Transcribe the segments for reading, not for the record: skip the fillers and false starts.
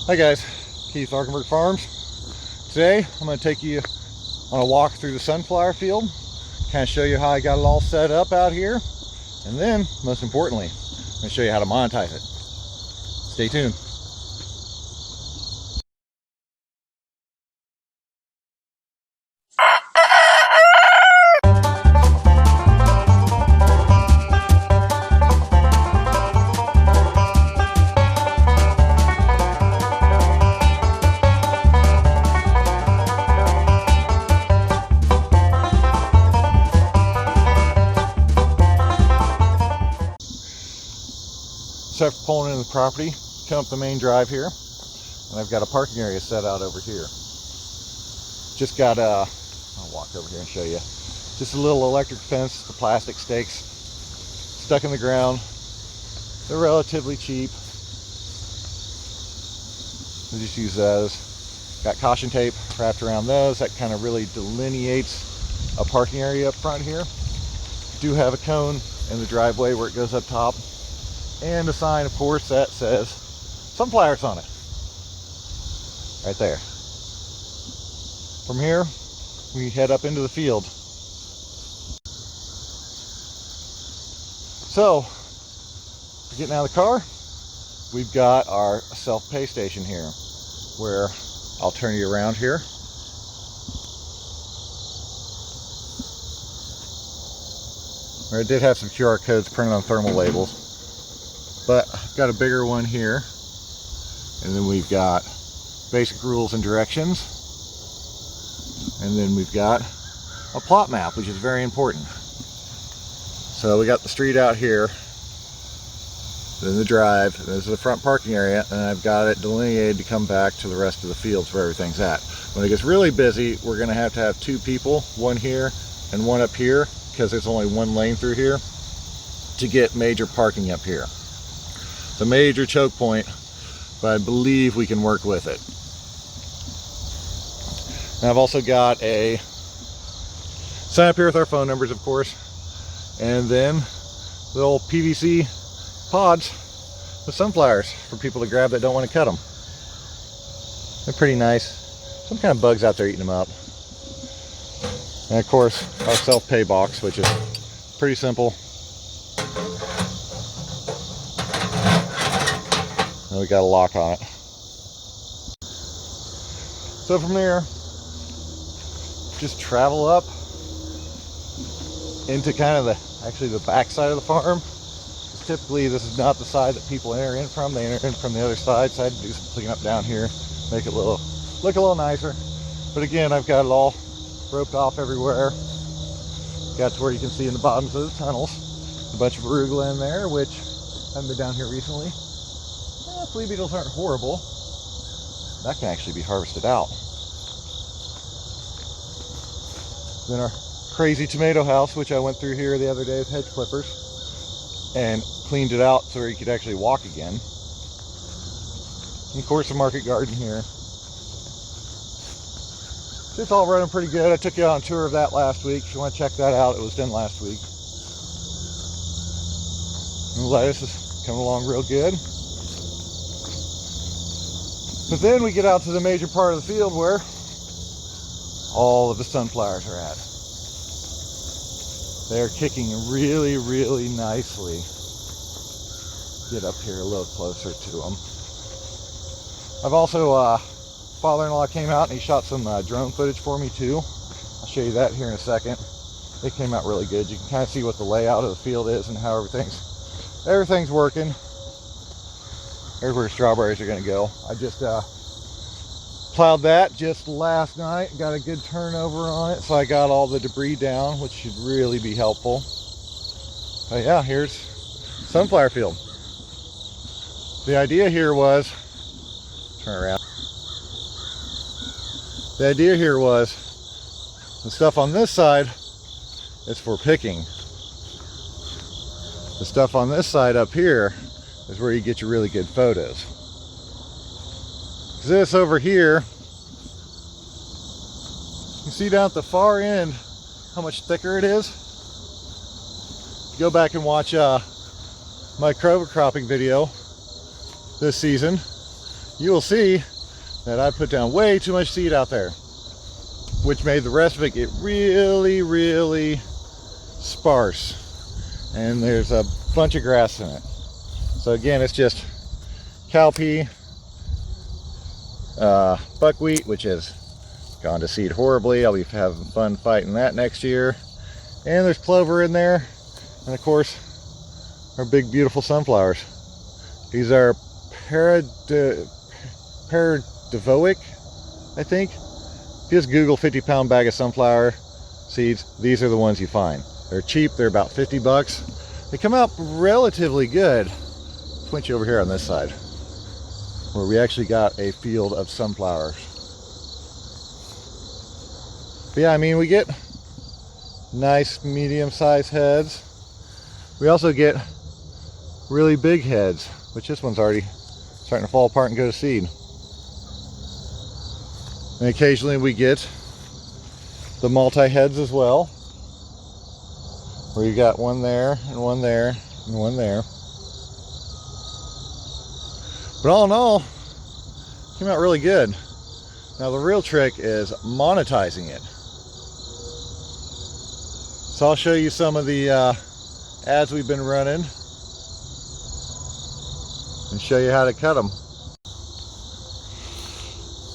Hi guys, Keith, Arkenberg Farms. Today I'm going to take you on a walk through the sunflower field, kind of show you how I got it all set up out here, and then most importantly, I'm going to show you how to monetize it. Stay tuned. So after pulling into the property, come up the main drive here, and I've got a parking area set out over here. Just got I'll walk over here and show you. Just a little electric fence, the plastic stakes stuck in the ground. They're relatively cheap. We just use those. Got caution tape wrapped around those. That kind of really delineates a parking area up front here. Do have a cone in the driveway where it goes up top, and a sign, of course, that says sunflowers on it right there. From here we head up into the field. So we're getting out of the car. We've got our self-pay station here, where I'll turn you around here. I did have some QR codes printed on thermal labels, but I've got a bigger one here, and then we've got basic rules and directions, and then we've got a plot map, which is very important. So we got the street out here, then the drive, and this is the front parking area, and I've got it delineated to come back to the rest of the fields where everything's at. When it gets really busy, we're going to have 2 people, one here and one up here, because there's only one lane through here, to get major parking up here. It's a major choke point, but I believe we can work with it. And I've also got a sign up here with our phone numbers, of course, and then little PVC pods with sunflowers for people to grab that don't want to cut them. They're pretty nice. Some kind of bugs out there eating them up. And of course, our self-pay box, which is pretty simple. And we got a lock on it. So from there, just travel up into kind of the back side of the farm. Typically this is not the side that people enter in from. They enter in from the other side, so I had to do some cleaning up down here, make it look a little nicer. But again, I've got it all roped off everywhere. Got to where you can see in the bottoms of the tunnels a bunch of arugula in there, which I haven't been down here recently. Flea beetles aren't horrible. That can actually be harvested out. Then our crazy tomato house, which I went through here the other day with hedge clippers and cleaned it out so you could actually walk again. And of course the market garden here. So it's all running pretty good. I took you on a tour of that last week. If you want to check that out, it was done last week. And the lettuce is coming along real good. But then we get out to the major part of the field where all of the sunflowers are at. They're kicking really, really nicely. Get up here a little closer to them. I've also, father-in-law came out and he shot some drone footage for me too. I'll show you that here in a second. It came out really good. You can kind of see what the layout of the field is and how everything's working. There's where strawberries are going to go. I just plowed that just last night, got a good turnover on it, so I got all the debris down, which should really be helpful. But yeah, here's sunflower field. The idea here was, turn around. The idea here was the stuff on this side is for picking. The stuff on this side up here is where you get your really good photos. This over here, you see down at the far end how much thicker it is. Go back and watch my cover cropping video this season. you will see that I put down way too much seed out there, which made the rest of it get really, really sparse. And there's a bunch of grass in it. So again, it's just cowpea, buckwheat, which has gone to seed horribly. I'll be having fun fighting that next year. And there's clover in there. And of course, our big, beautiful sunflowers. These are paradivoic, I think. If you just Google 50-pound bag of sunflower seeds, these are the ones you find. They're cheap, they're about 50 bucks. They come out relatively good. I'll point you over here on this side, where we actually got a field of sunflowers. But yeah, I mean, we get nice medium-sized heads. We also get really big heads, which this one's already starting to fall apart and go to seed. And occasionally we get the multi-heads as well, where you got one there and one there and one there. But all in all, it came out really good. Now the real trick is monetizing it. So I'll show you some of the ads we've been running and show you how to cut them.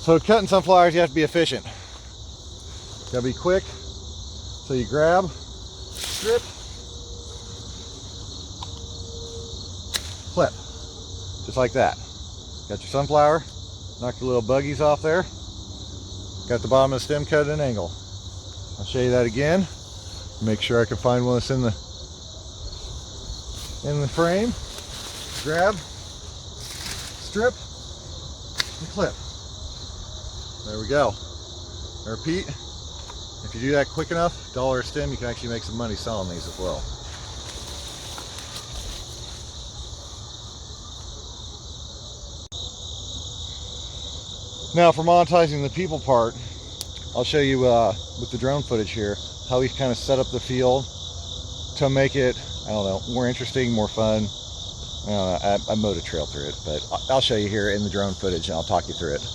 So cutting sunflowers, you have to be efficient. You gotta be quick. So you grab, strip, clip, just like that. Got your sunflower, knock the little buggies off there. Got the bottom of the stem cut at an angle. I'll show you that again. Make sure I can find one that's in the frame. Grab, strip, and clip. There we go. I repeat, if you do that quick enough, $1 a stem, you can actually make some money selling these as well. Now for monetizing the people part, I'll show you with the drone footage here how we kind of set up the field to make it, I don't know, more interesting, more fun. I mowed a trail through it, but I'll show you here in the drone footage and I'll talk you through it.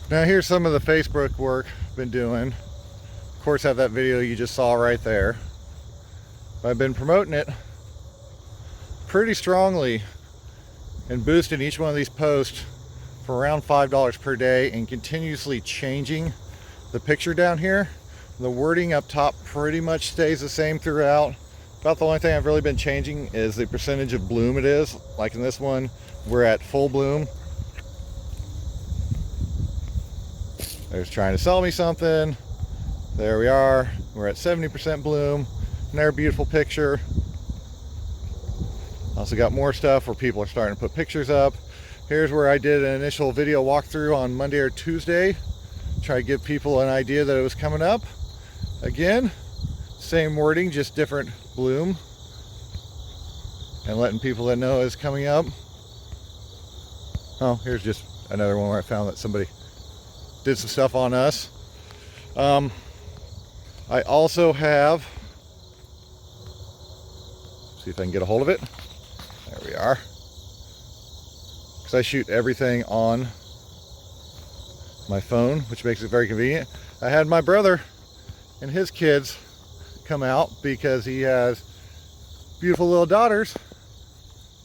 Now here's some of the Facebook work I've been doing. Of course, I have that video you just saw right there. I've been promoting it pretty strongly and boosting each one of these posts for around $5 per day and continuously changing the picture down here. The wording up top pretty much stays the same throughout. About the only thing I've really been changing is the percentage of bloom it is. Like in this one, we're at full bloom. There's trying to sell me something. There we are. We're at 70% bloom. Another beautiful picture. Also got more stuff where people are starting to put pictures up. Here's where I did an initial video walkthrough on Monday or Tuesday. Try to give people an idea that it was coming up. Again, same wording, just different bloom. And letting people that know it's coming up. Oh, here's just another one where I found that somebody did some stuff on us. I also have, see if I can get a hold of it. There we are. Because I shoot everything on my phone, which makes it very convenient. I had my brother and his kids come out because he has beautiful little daughters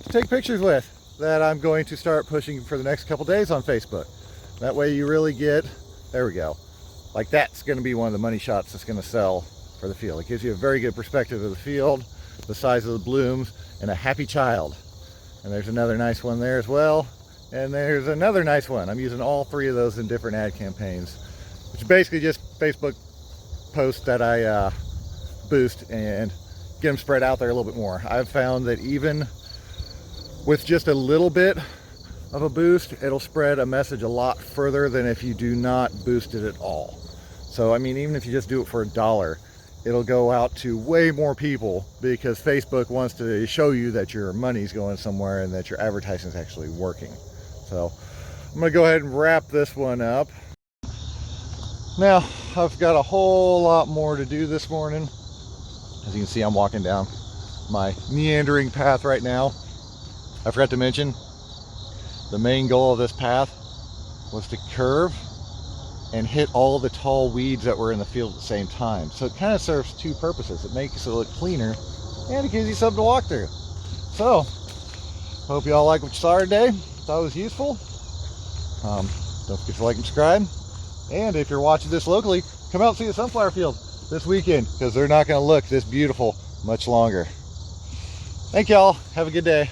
to take pictures with. that I'm going to start pushing for the next couple days on Facebook. That way you really get, there we go. Like that's going to be one of the money shots that's going to sell for the field. It gives you a very good perspective of the field, the size of the blooms, and a happy child. And there's another nice one there as well. And there's another nice one. I'm using all three of those in different ad campaigns, which is basically just Facebook posts that I boost and get them spread out there a little bit more. I've found that even with just a little bit of a boost, it'll spread a message a lot further than if you do not boost it at all. So I mean, even if you just do it for $1, it'll go out to way more people because Facebook wants to show you that your money's going somewhere and that your advertising is actually working. So I'm gonna go ahead and wrap this one up. Now I've got a whole lot more to do this morning. As you can see, I'm walking down my meandering path right now. I forgot to mention, the main goal of this path was to curve and hit all the tall weeds that were in the field at the same time. So it kind of serves two purposes. It makes it look cleaner and it gives you something to walk through. So, hope you all like what you saw today. Thought it was useful. Don't forget to like and subscribe. And if you're watching this locally, come out and see the sunflower field this weekend because they're not going to look this beautiful much longer. Thank y'all. Have a good day.